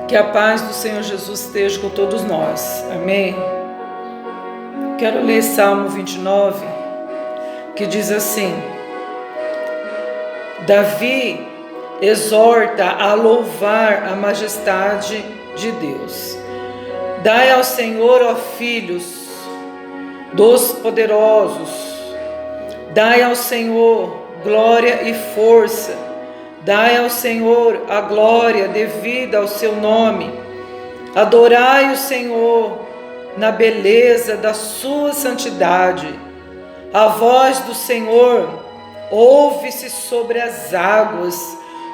Que a paz do Senhor Jesus esteja com todos nós. Amém? Quero ler Salmo 29, que diz assim: Davi exorta a louvar a majestade de Deus. Dai ao Senhor, ó filhos dos poderosos, dai ao Senhor glória e força. Dai ao Senhor a glória devida ao seu nome. Adorai o Senhor na beleza da sua santidade. A voz do Senhor ouve-se sobre as águas.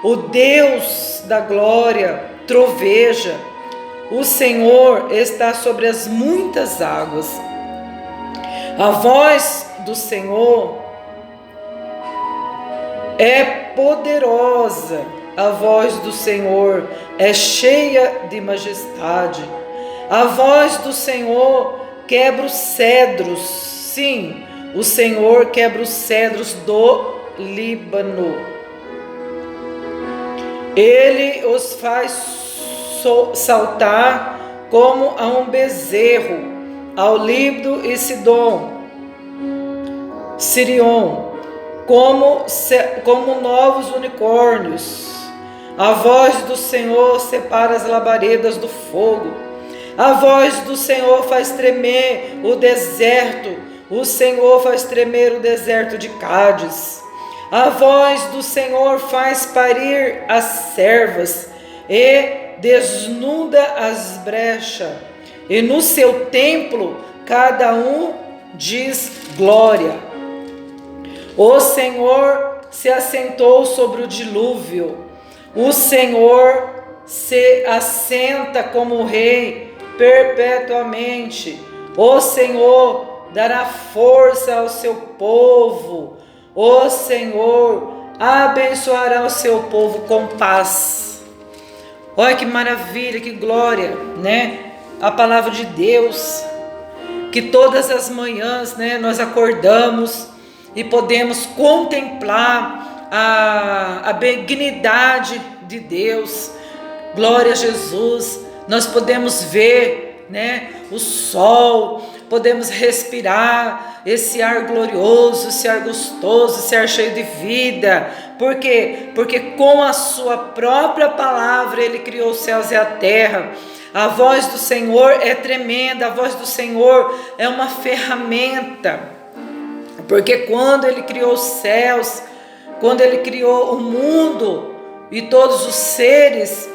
O Deus da glória troveja. O Senhor está sobre as muitas águas. A voz do Senhor é poderosa, a voz do Senhor é cheia de majestade. A voz do Senhor quebra os cedros, sim, o Senhor quebra os cedros do Líbano. Ele os faz saltar como a um bezerro, ao Líbano e Sirion, como novos unicórnios. A voz do Senhor separa as labaredas do fogo. A voz do Senhor faz tremer o deserto. O Senhor faz tremer o deserto de Cádiz. A voz do Senhor faz parir as servas e desnuda as brechas. E no seu templo cada um diz glória. O Senhor se assentou sobre o dilúvio. O Senhor se assenta como rei perpetuamente. O Senhor dará força ao seu povo. O Senhor abençoará o seu povo com paz. Olha que maravilha, que glória, né? A palavra de Deus, que todas as manhãs, né, nós acordamos e podemos contemplar a benignidade de Deus. Glória a Jesus. Nós podemos ver, né, o sol, podemos respirar esse ar glorioso, esse ar gostoso, esse ar cheio de vida. Por quê? Porque com a sua própria palavra Ele criou os céus e a terra. A voz do Senhor é tremenda, a voz do Senhor é uma ferramenta. Porque quando Ele criou os céus, quando Ele criou o mundo e todos os seres,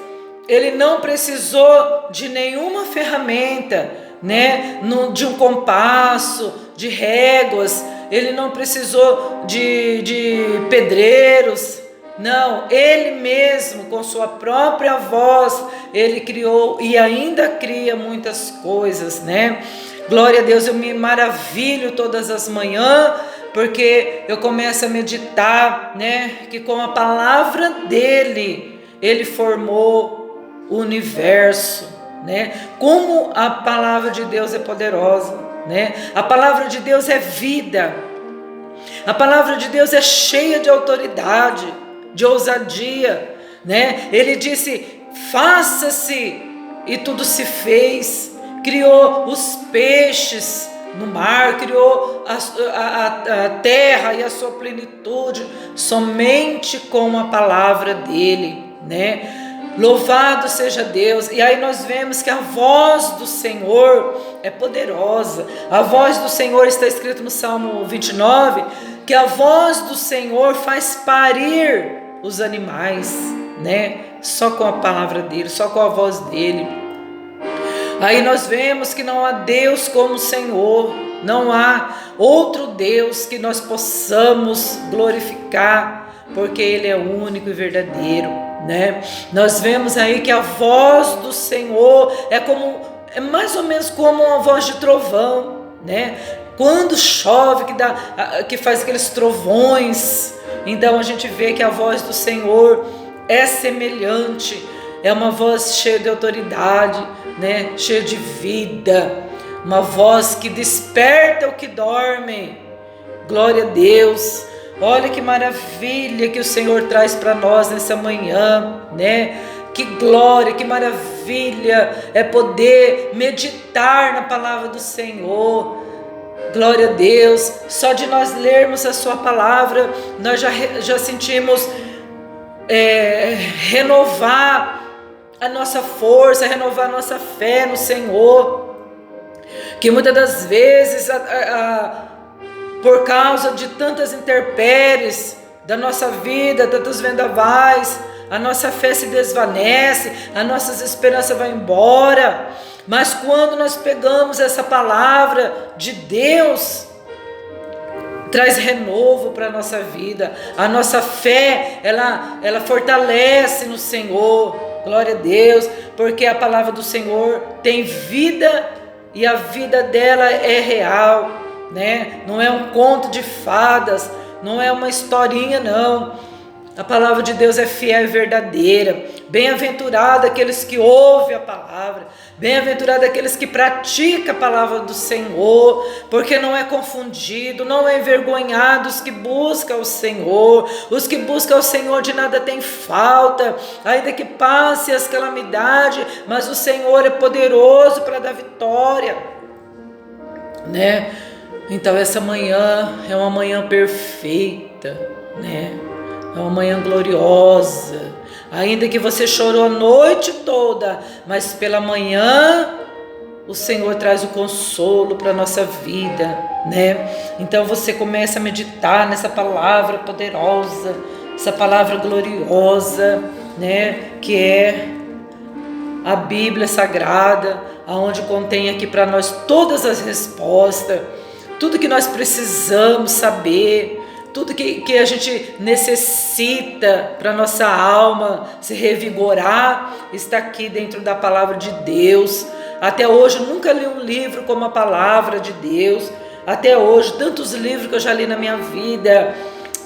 Ele não precisou de nenhuma ferramenta, né? De um compasso, de réguas. Ele não precisou de pedreiros. Não, Ele mesmo, com sua própria voz, Ele criou e ainda cria muitas coisas, né? Glória a Deus, eu me maravilho todas as manhãs, porque eu começo a meditar, né? Que com a palavra dEle, Ele formou o universo, né? Como a palavra de Deus é poderosa, né? A palavra de Deus é vida. A palavra de Deus é cheia de autoridade, de ousadia, né? Ele disse: faça-se, e tudo se fez. Criou os peixes no mar, criou a terra e a sua plenitude, somente com a palavra dele, né? Louvado seja Deus. E aí nós vemos que a voz do Senhor é poderosa. A voz do Senhor, está escrito no Salmo 29, que a voz do Senhor faz parir os animais, né? Só com a palavra dele, só com a voz dele. Aí nós vemos que não há Deus como o Senhor, não há outro Deus que nós possamos glorificar, porque Ele é único e verdadeiro, né? Nós vemos aí que a voz do Senhor é mais ou menos como uma voz de trovão, né? Quando chove, que faz aqueles trovões, então a gente vê que a voz do Senhor é semelhante. É uma voz cheia de autoridade, né? Cheia de vida, uma voz que desperta o que dorme. Glória a Deus. Olha que maravilha que o Senhor traz para nós nessa manhã, né? Que glória, que maravilha é poder meditar na palavra do Senhor. Glória a Deus. Só de nós lermos a sua palavra, nós já sentimos renovar a nossa força, renovar a nossa fé no Senhor. Que muitas das vezes, por causa de tantas intempéries da nossa vida, tantos vendavais, a nossa fé se desvanece, as nossas esperanças vão embora. Mas quando nós pegamos essa palavra de Deus, traz renovo para a nossa vida. A nossa fé, ela fortalece no Senhor. Glória a Deus, porque a palavra do Senhor tem vida e a vida dela é real, né? Não é um conto de fadas, não é uma historinha, não. A palavra de Deus é fiel e verdadeira. Bem-aventurado aqueles que ouvem a palavra, bem-aventurado aqueles que praticam a palavra do Senhor, porque não é confundido, não é envergonhado os que buscam o Senhor. Os que buscam o Senhor de nada tem falta, ainda que passe as calamidades, mas o Senhor é poderoso para dar vitória, né? Então essa manhã é uma manhã perfeita, né? É uma manhã gloriosa, ainda que você chorou a noite toda, mas pela manhã o Senhor traz o consolo para a nossa vida, né? Então você começa a meditar nessa palavra poderosa, essa palavra gloriosa, né? Que é a Bíblia Sagrada, aonde contém aqui para nós todas as respostas, tudo que nós precisamos saber, tudo que a gente necessita para nossa alma se revigorar, está aqui dentro da palavra de Deus. Até hoje eu nunca li um livro como a palavra de Deus. Até hoje, tantos livros que eu já li na minha vida,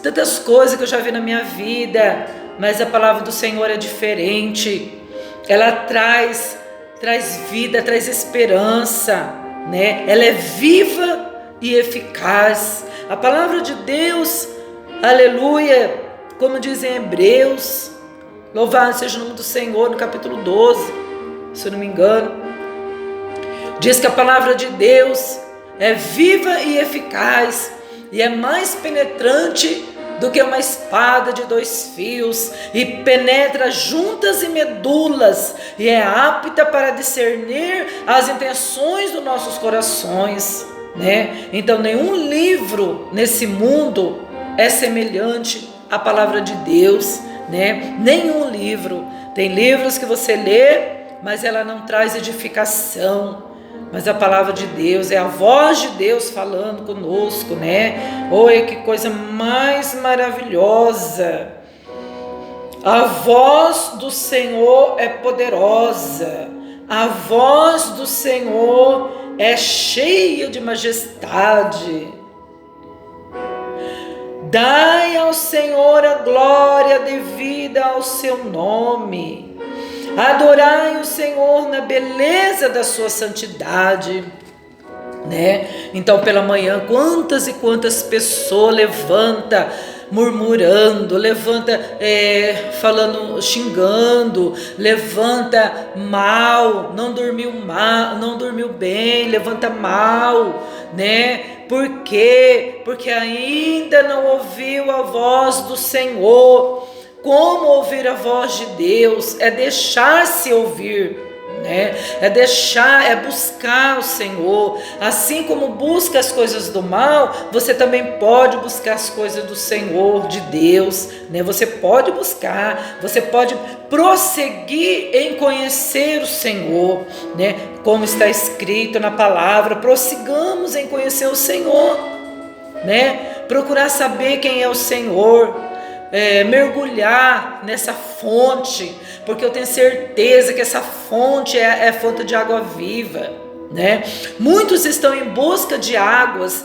tantas coisas que eu já vi na minha vida, mas a palavra do Senhor é diferente. Ela traz vida, traz esperança, né? Ela é viva e eficaz. A palavra de Deus, aleluia, como dizem Hebreus, louvado seja o nome do Senhor, no capítulo 12, se eu não me engano, diz que a palavra de Deus é viva e eficaz, e é mais penetrante do que uma espada de 2 fios, e penetra juntas e medulas, e é apta para discernir as intenções dos nossos corações, né? Então nenhum livro nesse mundo é semelhante à palavra de Deus, né? Nenhum livro. Tem livros que você lê, mas ela não traz edificação. Mas a palavra de Deus é a voz de Deus falando conosco, né? Oi, que coisa mais maravilhosa! A voz do Senhor é poderosa. A voz do Senhor é cheia de majestade. Dai ao Senhor a glória devida ao seu nome. Adorai o Senhor na beleza da sua santidade, né? Então pela manhã, quantas e quantas pessoas levanta murmurando, levanta falando, xingando, levanta mal, não dormiu bem, levanta mal, né? Por quê? Porque ainda não ouviu a voz do Senhor. Como ouvir a voz de Deus? É deixar-se ouvir, né? É buscar o Senhor. Assim como busca as coisas do mal, você também pode buscar as coisas do Senhor, de Deus, né? Você pode buscar, você pode prosseguir em conhecer o Senhor, né? Como está escrito na palavra, prossigamos em conhecer o Senhor, né? Procurar saber quem é o Senhor. Mergulhar nessa fonte, porque eu tenho certeza que essa fonte é fonte de água viva, né? Muitos estão em busca de águas,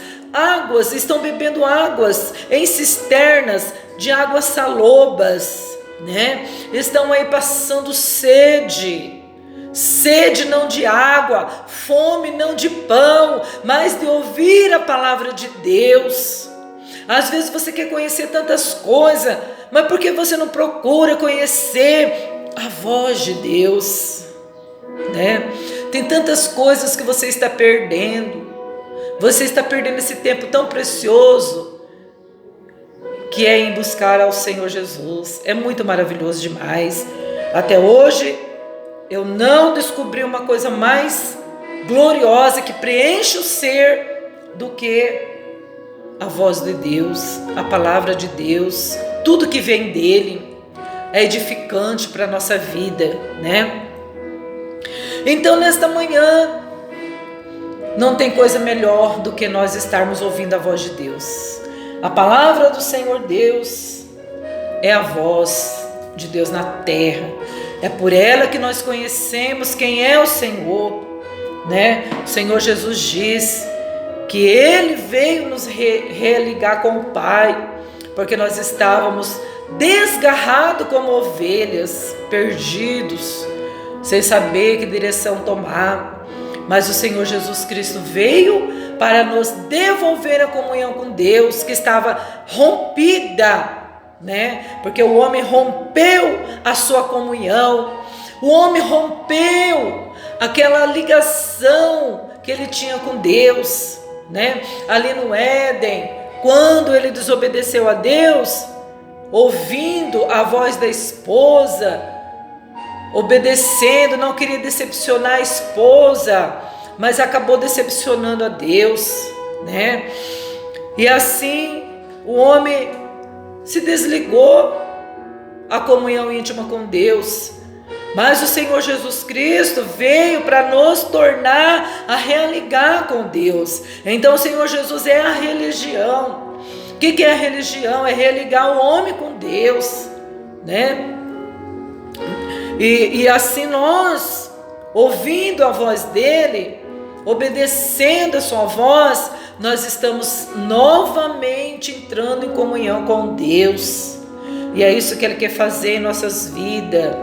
estão bebendo águas em cisternas de águas salobas, né? Estão aí passando sede não de água, fome não de pão, mas de ouvir a palavra de Deus. Às vezes você quer conhecer tantas coisas, mas por que você não procura conhecer a voz de Deus, né? Tem tantas coisas que você está perdendo. Você está perdendo esse tempo tão precioso que é em buscar ao Senhor Jesus. É muito maravilhoso demais. Até hoje eu não descobri uma coisa mais gloriosa que preenche o ser do que a voz de Deus, a palavra de Deus. Tudo que vem dele é edificante para a nossa vida, né? Então nesta manhã não tem coisa melhor do que nós estarmos ouvindo a voz de Deus. A palavra do Senhor Deus é a voz de Deus na terra. É por ela que nós conhecemos quem é o Senhor, né? O Senhor Jesus diz que Ele veio nos religar com o Pai, porque nós estávamos desgarrados como ovelhas, perdidos, sem saber que direção tomar. Mas o Senhor Jesus Cristo veio para nos devolver a comunhão com Deus, que estava rompida, né? Porque o homem rompeu a sua comunhão, o homem rompeu aquela ligação que ele tinha com Deus, né? Ali no Éden, quando ele desobedeceu a Deus, ouvindo a voz da esposa, obedecendo, não queria decepcionar a esposa, mas acabou decepcionando a Deus, né? E assim o homem se desligou a comunhão íntima com Deus. Mas o Senhor Jesus Cristo veio para nos tornar a religar com Deus. Então o Senhor Jesus é a religião. O que é a religião? É religar o homem com Deus, né? E assim nós, ouvindo a voz dele, obedecendo a sua voz, nós estamos novamente entrando em comunhão com Deus. E é isso que Ele quer fazer em nossas vidas.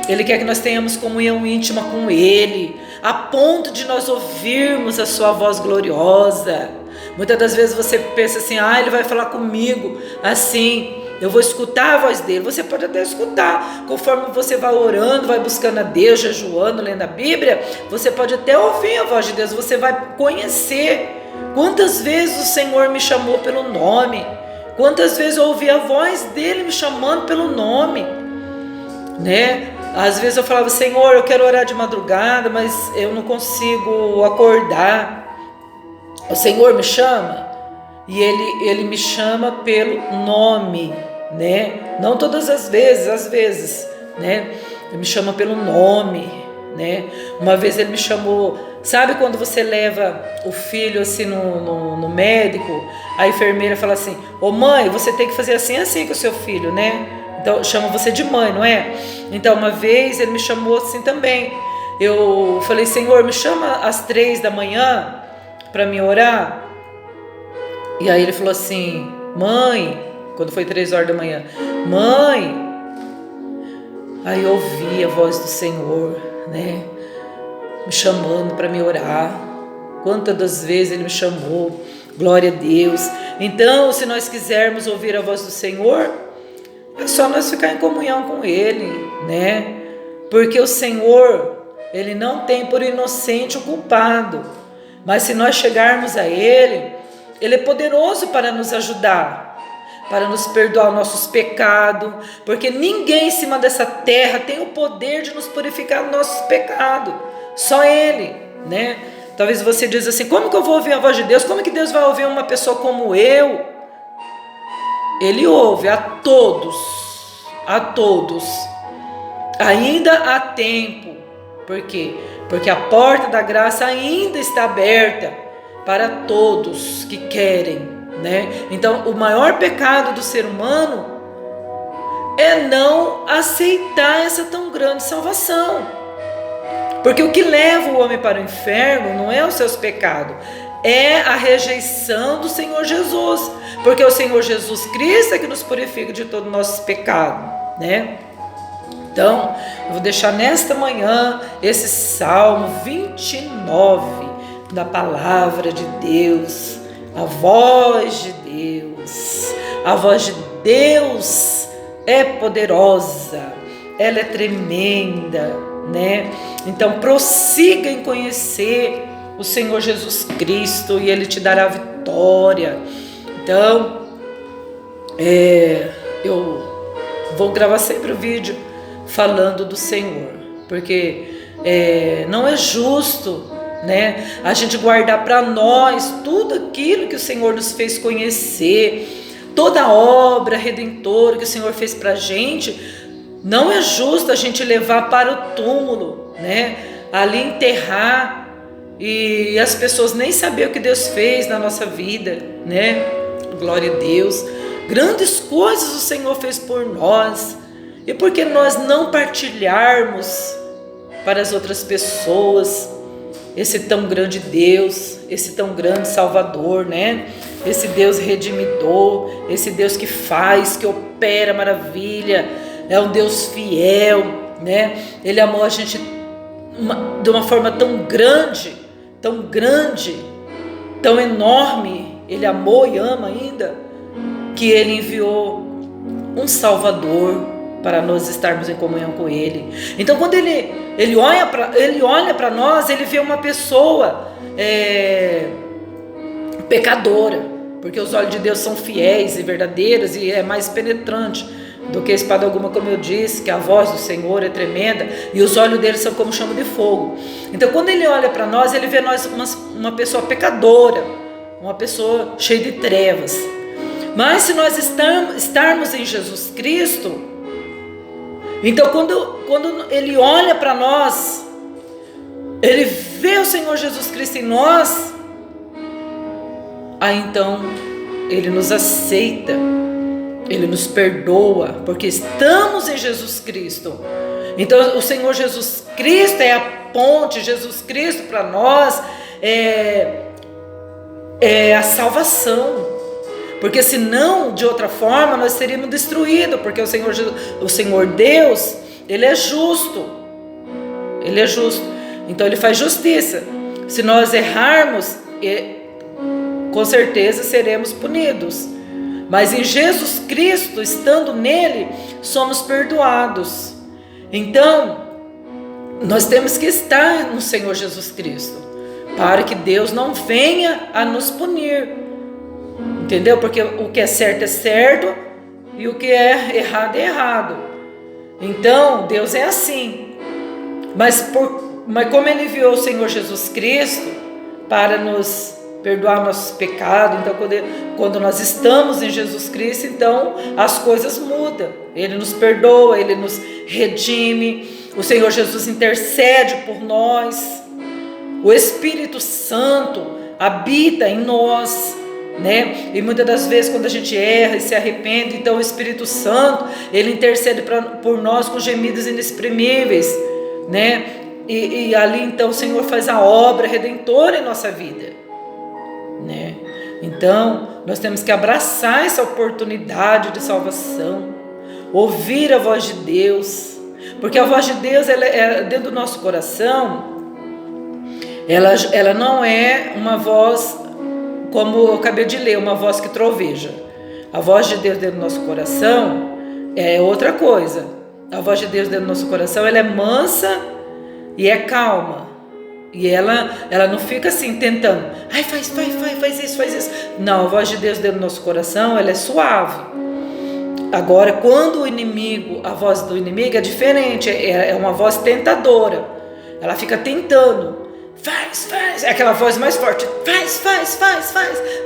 Ele quer que nós tenhamos comunhão íntima com Ele, a ponto de nós ouvirmos a sua voz gloriosa. Muitas das vezes você pensa assim, Ele vai falar comigo assim, eu vou escutar a voz dele. Você pode até escutar, conforme você vai orando, vai buscando a Deus, jejuando, lendo a Bíblia, você pode até ouvir a voz de Deus, você vai conhecer. Quantas vezes o Senhor me chamou pelo nome, quantas vezes eu ouvi a voz dele me chamando pelo nome, né? Às vezes eu falava, Senhor, eu quero orar de madrugada, mas eu não consigo acordar. O Senhor me chama, e ele me chama pelo nome, né? Não todas as vezes, às vezes, né? Ele me chama pelo nome, né? Uma vez ele me chamou, sabe quando você leva o filho assim no médico, a enfermeira fala assim, ô mãe, você tem que fazer assim com o seu filho, né? Então chama você de mãe, não é? Então uma vez ele me chamou assim também. Eu falei, Senhor, me chama às 3 da manhã para me orar. E aí ele falou assim, mãe, quando foi 3 horas da manhã, mãe. Aí eu ouvi a voz do Senhor, né, me chamando para me orar. Quantas das vezes Ele me chamou, glória a Deus. Então, se nós quisermos ouvir a voz do Senhor, é só nós ficar em comunhão com Ele, né? Porque o Senhor, Ele não tem por inocente o culpado. Mas se nós chegarmos a Ele, Ele é poderoso para nos ajudar, para nos perdoar os nossos pecados, porque ninguém em cima dessa terra tem o poder de nos purificar dos nossos pecados, só Ele, né? Talvez você diz assim, como que eu vou ouvir a voz de Deus? Como que Deus vai ouvir uma pessoa como eu? Ele ouve a todos, ainda há tempo. Por quê? Porque a porta da graça ainda está aberta para todos que querem, né? Então, o maior pecado do ser humano é não aceitar essa tão grande salvação. Porque o que leva o homem para o inferno não é os seus pecados, é a rejeição do Senhor Jesus. Porque é o Senhor Jesus Cristo é que nos purifica de todos os nossos pecados, né? Então, eu vou deixar nesta manhã esse Salmo 29 da palavra de Deus, a voz de Deus. A voz de Deus é poderosa, ela é tremenda, né? Então prossiga em conhecer o Senhor Jesus Cristo e Ele te dará vitória. Então, eu vou gravar sempre o vídeo falando do Senhor, porque não é justo, né, a gente guardar para nós tudo aquilo que o Senhor nos fez conhecer, toda a obra redentora que o Senhor fez para a gente. Não é justo a gente levar para o túmulo, né, ali enterrar, e as pessoas nem saber o que Deus fez na nossa vida, né? Glória a Deus. Grandes coisas o Senhor fez por nós, e por que nós não partilharmos para as outras pessoas esse tão grande Deus, esse tão grande Salvador, né? Esse Deus redimidor, esse Deus que faz, que opera maravilha, é um Deus fiel, né? Ele amou a gente de uma forma tão grande, tão enorme. Ele amou e ama ainda, que Ele enviou um Salvador para nós estarmos em comunhão com Ele. Então, quando Ele olha para nós, Ele vê uma pessoa pecadora, porque os olhos de Deus são fiéis e verdadeiros, e é mais penetrante do que espada alguma, como eu disse, que a voz do Senhor é tremenda, e os olhos dele são como chama de fogo. Então, quando Ele olha para nós, Ele vê nós uma pessoa pecadora, uma pessoa cheia de trevas. Mas se nós estarmos em Jesus Cristo, então quando Ele olha para nós, Ele vê o Senhor Jesus Cristo em nós, aí então Ele nos aceita, Ele nos perdoa, porque estamos em Jesus Cristo. Então o Senhor Jesus Cristo é a ponte, Jesus Cristo para nós é a salvação. Porque senão, de outra forma, nós seríamos destruídos, porque o Senhor Deus, Ele é justo. Ele é justo. Então Ele faz justiça. Se nós errarmos, com certeza seremos punidos. Mas em Jesus Cristo, estando nele, somos perdoados. Então, nós temos que estar no Senhor Jesus Cristo, para que Deus não venha a nos punir. Entendeu? Porque o que é certo e o que é errado. Então, Deus é assim. Mas como Ele enviou o Senhor Jesus Cristo para nos perdoar nossos pecados, então quando nós estamos em Jesus Cristo, então as coisas mudam. Ele nos perdoa, Ele nos redime, o Senhor Jesus intercede por nós, o Espírito Santo habita em nós, né? E muitas das vezes quando a gente erra e se arrepende, então o Espírito Santo, Ele intercede por nós com gemidos inexprimíveis, né? E ali então o Senhor faz a obra redentora em nossa vida, né? Então nós temos que abraçar essa oportunidade de salvação, ouvir a voz de Deus, porque a voz de Deus, ela é dentro do nosso coração. Ela não é uma voz como eu acabei de ler, uma voz que troveja. A voz de Deus dentro do nosso coração é outra coisa. A voz de Deus dentro do nosso coração, ela é mansa e é calma. E ela não fica assim tentando, faz isso. Não, a voz de Deus dentro do nosso coração, ela é suave. Agora, quando a voz do inimigo é diferente, é uma voz tentadora. Ela fica tentando, faz, é aquela voz mais forte, faz.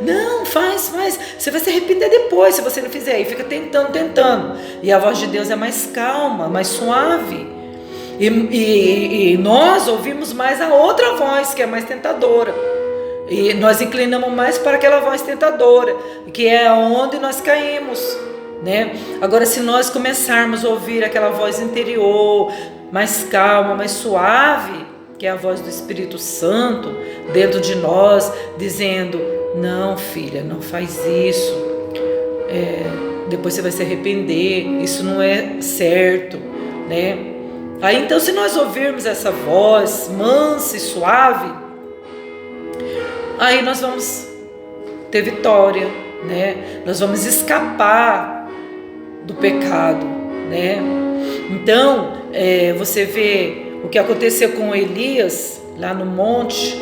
Não, faz. Você vai se arrepender depois se você não fizer. E fica tentando. E a voz de Deus é mais calma, mais suave. E nós ouvimos mais a outra voz, que é mais tentadora. E nós inclinamos mais para aquela voz tentadora, que é onde nós caímos, né? Agora, se nós começarmos a ouvir aquela voz interior, mais calma, mais suave, que é a voz do Espírito Santo dentro de nós, dizendo: não, filha, não faz isso, depois você vai se arrepender, isso não é certo, né? Aí então, se nós ouvirmos essa voz mansa e suave, aí nós vamos ter vitória, né? Nós vamos escapar do pecado, né? Então, você vê o que aconteceu com Elias lá no monte,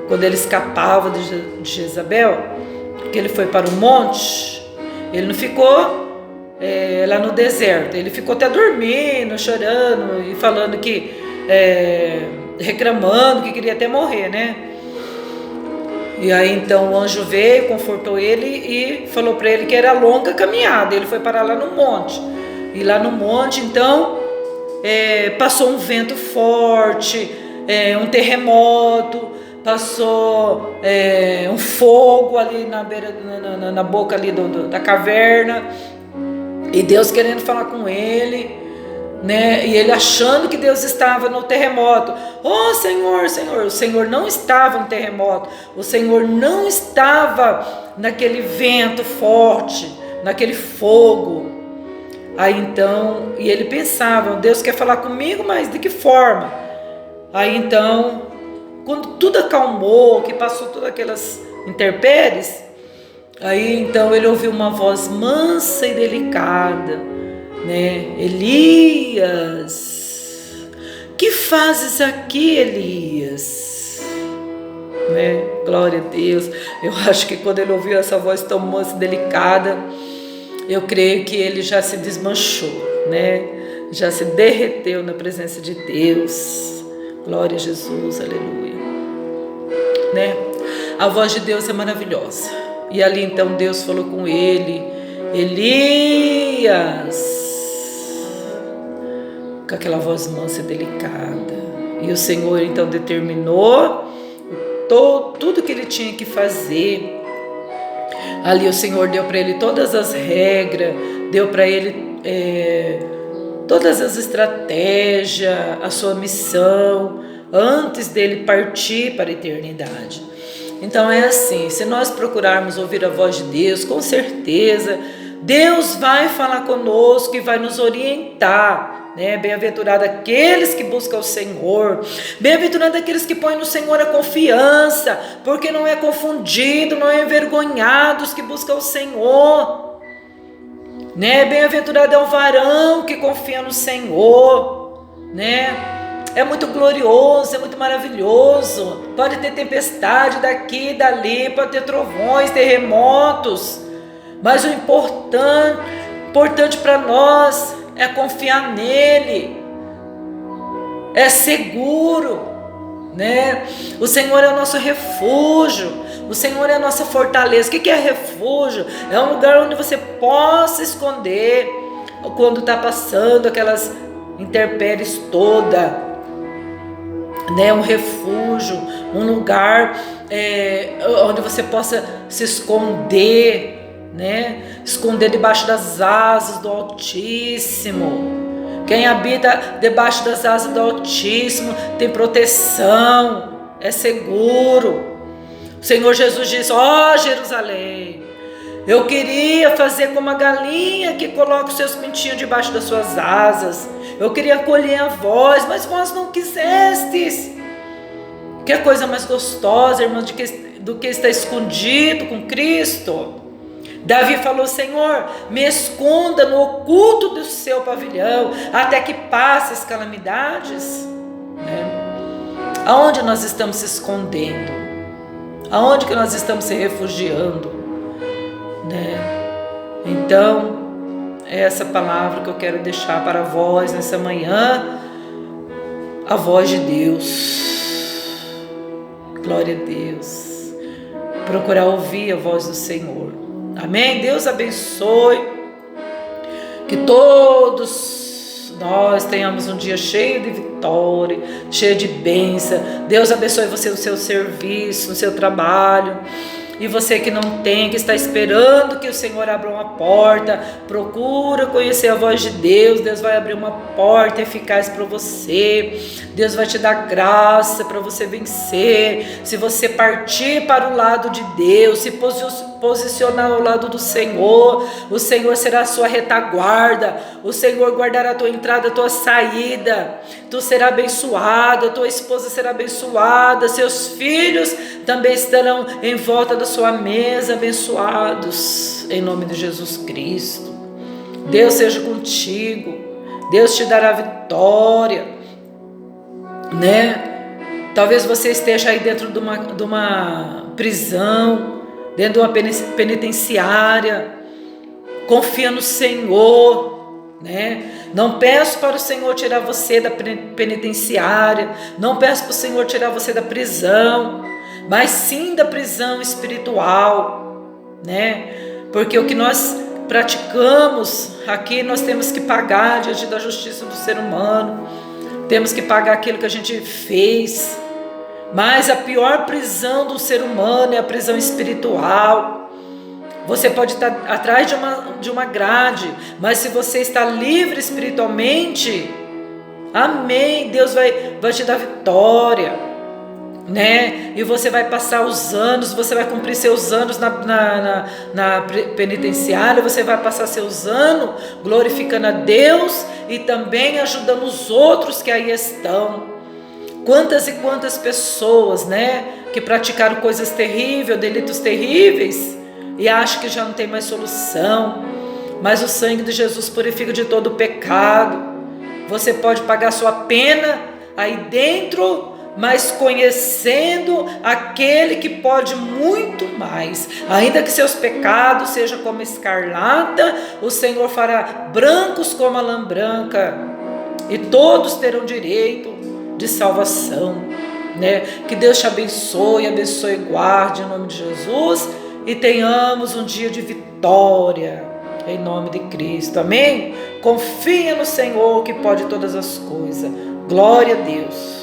quando ele escapava de Jezabel, que ele foi para o monte, ele não ficou lá no deserto, ele ficou até dormindo, chorando e falando que, reclamando que queria até morrer, né? E aí então o anjo veio, confortou ele e falou para ele que era longa caminhada. Ele foi parar lá no monte, e lá no monte então passou um vento forte, um terremoto, passou um fogo ali na beira, na boca ali da caverna, e Deus querendo falar com ele, né? E ele achando que Deus estava no terremoto. Oh Senhor, Senhor, o Senhor não estava no terremoto, o Senhor não estava naquele vento forte, naquele fogo. Aí então, e ele pensava, Deus quer falar comigo, mas de que forma? Aí então, quando tudo acalmou, que passou todas aquelas intempéries, aí então ele ouviu uma voz mansa e delicada, né? Elias, que fazes aqui, Elias? Né? Glória a Deus. Eu acho que quando ele ouviu essa voz tão mansa e delicada, eu creio que ele já se desmanchou, né? Já se derreteu na presença de Deus. Glória a Jesus, aleluia, né? A voz de Deus é maravilhosa. E ali então Deus falou com ele, Elias, com aquela voz mansa e delicada. E o Senhor então determinou tudo que ele tinha que fazer. Ali o Senhor deu para ele todas as regras, deu para ele todas as estratégias, a sua missão, antes dele partir para a eternidade. Então é assim, se nós procurarmos ouvir a voz de Deus, com certeza Deus vai falar conosco e vai nos orientar, né? Bem-aventurado aqueles que buscam o Senhor, bem-aventurado aqueles que põem no Senhor a confiança, porque não é confundido, não é envergonhado os que buscam o Senhor, né? Bem-aventurado é o varão que confia no Senhor, né? É muito glorioso, é muito maravilhoso. Pode ter tempestade daqui e dali, pode ter trovões, terremotos, mas o importante para nós é confiar nele. É seguro, né? O Senhor é o nosso refúgio, o Senhor é a nossa fortaleza. O que é refúgio? É um lugar onde você possa esconder quando está passando aquelas intempéries todas, né? Um refúgio, um lugar onde você possa se esconder, né? Esconder debaixo das asas do Altíssimo. Quem habita debaixo das asas do Altíssimo tem proteção, é seguro. O Senhor Jesus disse: ó Jerusalém, eu queria fazer como a galinha que coloca os seus pintinhos debaixo das suas asas. Eu queria acolher a vós, mas vós não quisestes. Que coisa mais gostosa, irmãos, do que estar escondido com Cristo. Davi falou: Senhor, me esconda no oculto do seu pavilhão, até que passe as calamidades, né? Aonde nós estamos se escondendo? Aonde que nós estamos se refugiando, né? Então, é essa palavra que eu quero deixar para vós nessa manhã, a voz de Deus. Glória a Deus. Procurar ouvir a voz do Senhor. Amém? Deus abençoe, que todos nós tenhamos um dia cheio de vitória, cheio de bênção. Deus abençoe você no seu serviço, no seu trabalho. E você que não tem, que está esperando que o Senhor abra uma porta, procura conhecer a voz de Deus. Deus vai abrir uma porta eficaz para você. Deus vai te dar graça para você vencer. Se você partir para o lado de Deus, se posicionar ao lado do Senhor, o Senhor será a sua retaguarda. O Senhor guardará a tua entrada, a tua saída. Tu serás abençoado, a tua esposa será abençoada, seus filhos também estarão em volta da sua mesa, abençoados, em nome de Jesus Cristo. Deus seja contigo, Deus te dará vitória, né? Talvez você esteja aí dentro de uma prisão, dentro de uma penitenciária. Confia no Senhor, né? Não peço para o Senhor tirar você da penitenciária, não peço para o Senhor tirar você da prisão, mas sim da prisão espiritual, né? Porque o que nós praticamos aqui, nós temos que pagar diante da justiça do ser humano, temos que pagar aquilo que a gente fez. Mas a pior prisão do ser humano é a prisão espiritual. Você pode estar atrás de uma grade, mas se você está livre espiritualmente, amém, Deus vai te dar vitória, né? E você vai passar os anos, você vai cumprir seus anos na penitenciária, você vai passar seus anos glorificando a Deus e também ajudando os outros que aí estão. Quantas e quantas pessoas, né, que praticaram coisas terríveis, delitos terríveis, e acham que já não tem mais solução, mas o sangue de Jesus purifica de todo o pecado. Você pode pagar sua pena aí dentro, mas conhecendo aquele que pode muito mais. Ainda que seus pecados sejam como escarlata, o Senhor fará brancos como a lã branca, e todos terão direito de salvação, né? Que Deus te abençoe e guarde em nome de Jesus, e tenhamos um dia de vitória em nome de Cristo, amém? Confia no Senhor que pode todas as coisas. Glória a Deus.